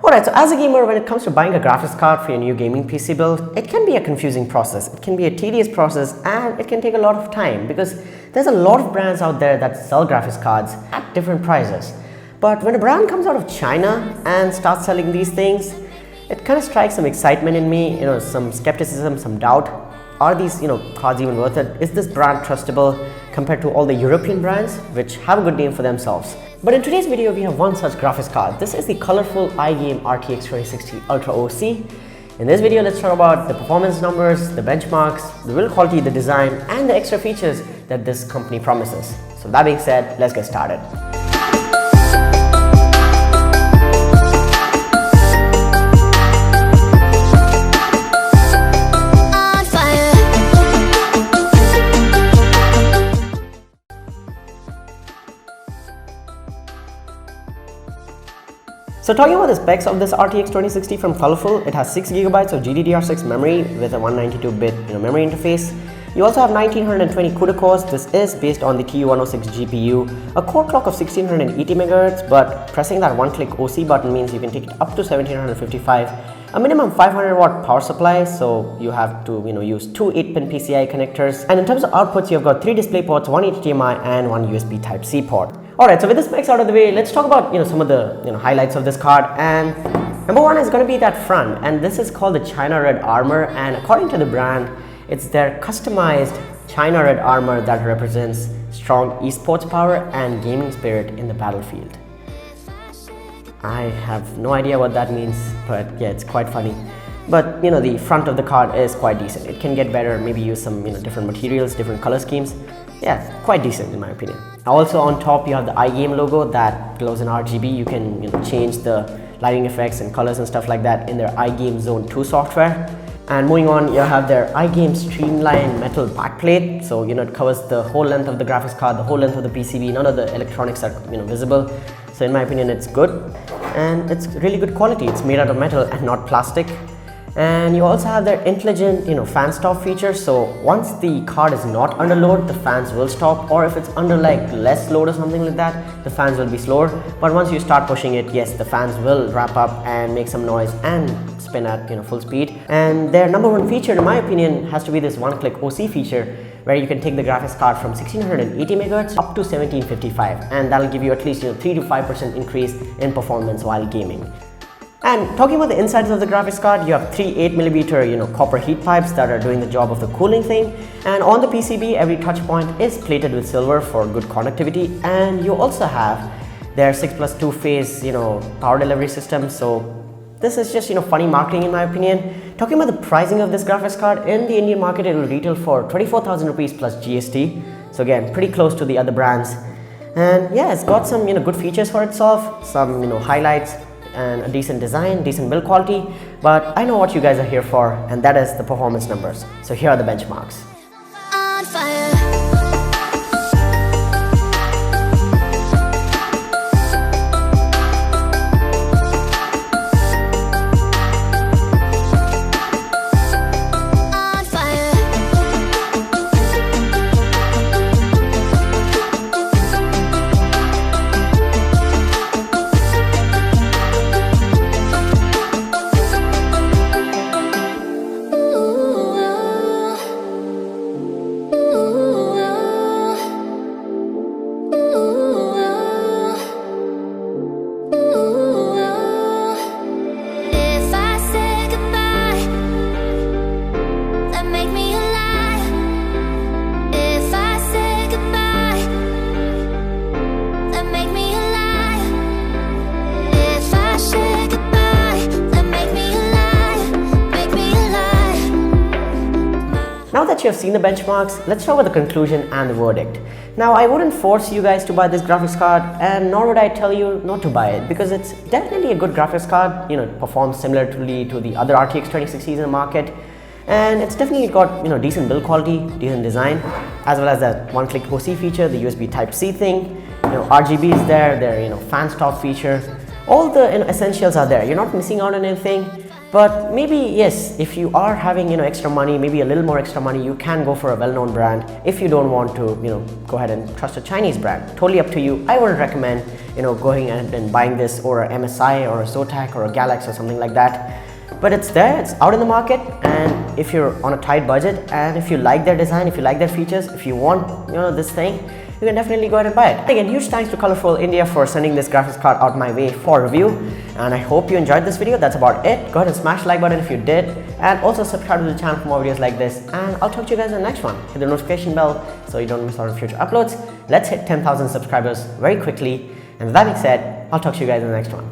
Alright, so as a gamer, when it comes to buying a graphics card for your new gaming PC build, it can be a confusing process. It can be a tedious process and it can take a lot of time because there's a lot of brands out there that sell graphics cards at different prices. But when a brand comes out of China and starts selling these things, it kind of strikes some excitement in me, some skepticism, some doubt. Are these, cards even worth it? Is this brand trustable compared to all the European brands, which have a good name for themselves? But in today's video, we have one such graphics card. This is the colorful iGame RTX 2060 Ultra OC. In this video, let's talk about the performance numbers, the benchmarks, the build quality, the design, and the extra features that this company promises. So that being said, let's get started. So talking about the specs of this RTX 2060 from Colorful, it has 6GB of GDDR6 memory with a 192-bit memory interface. You also have 1920 CUDA cores. This is based on the TU106 GPU, a core clock of 1680 MHz, but pressing that one-click OC button means you can take it up to 1755, a minimum 500-watt power supply, so you have to use two 8-pin PCI connectors. And in terms of outputs, you've got 3 display ports, 1 HDMI and 1 USB Type-C port. Alright, so with the specs out of the way, let's talk about some of the highlights of this card. And number one is going to be that front, and this is called the China Red Armor, and according to the brand, it's their customized China Red Armor that represents strong esports power and gaming spirit in the battlefield. I have no idea what that means, but yeah, it's quite funny. But the front of the card is quite decent. It can get better, maybe use some different materials, different color schemes. Yeah, quite decent in my opinion. Also on top you have the iGame logo that glows in RGB. You can change the lighting effects and colors and stuff like that in their iGame Zone 2 software. And moving on, you have their iGame Streamline metal backplate. So it covers the whole length of the graphics card, the whole length of the PCB. None of the electronics are visible. So in my opinion, it's good and it's really good quality. It's made out of metal and not plastic. And you also have their intelligent fan stop feature. So once the card is not under load, the fans will stop, or if it's under less load or something like that, the fans will be slower. But once you start pushing it, yes, the fans will wrap up and make some noise and spin at full speed. And their number one feature in my opinion has to be this one-click OC feature, where you can take the graphics card from 1680 MHz up to 1755, and that'll give you at least 3 to 5% increase in performance while gaming. And talking about the insides of the graphics card, you have 3 8mm copper heat pipes that are doing the job of the cooling thing. And on the PCB, every touch point is plated with silver for good conductivity. And you also have their 6+2 phase power delivery system. So this is just funny marketing in my opinion. Talking about the pricing of this graphics card, in the Indian market it will retail for 24,000 rupees plus GST. So again, pretty close to the other brands. And yeah, it's got some good features for itself, some highlights, and a decent design, decent build quality. But I know what you guys are here for, and that is the performance numbers. So here are the benchmarks. On fire. Now that you have seen the benchmarks, let's talk about the conclusion and the verdict. Now, I wouldn't force you guys to buy this graphics card, and nor would I tell you not to buy it, because it's definitely a good graphics card. It performs similarly to the other RTX 2060s in the market, and it's definitely got decent build quality, decent design, as well as that one-click OC feature, the USB Type-C thing. RGB is there, their fan stop feature. All the essentials are there. You're not missing out on anything. But maybe yes, if you are having extra money, maybe a little more extra money, you can go for a well-known brand if you don't want to go ahead and trust a Chinese brand. Totally up to you. I wouldn't recommend going ahead and buying this or a MSI or a Zotac or a Galax or something like that. But it's there, it's out in the market, and if you're on a tight budget and if you like their design, if you like their features, if you want this thing, you can definitely go ahead and buy it. Again, huge thanks to Colorful India for sending this graphics card out my way for review, and I hope you enjoyed this video. That's about it. Go ahead and smash the like button if you did, and also subscribe to the channel for more videos like this, and I'll talk to you guys in the next one. Hit the notification bell so you don't miss out on future uploads. Let's hit 10,000 subscribers very quickly, and with that being said, I'll talk to you guys in the next one.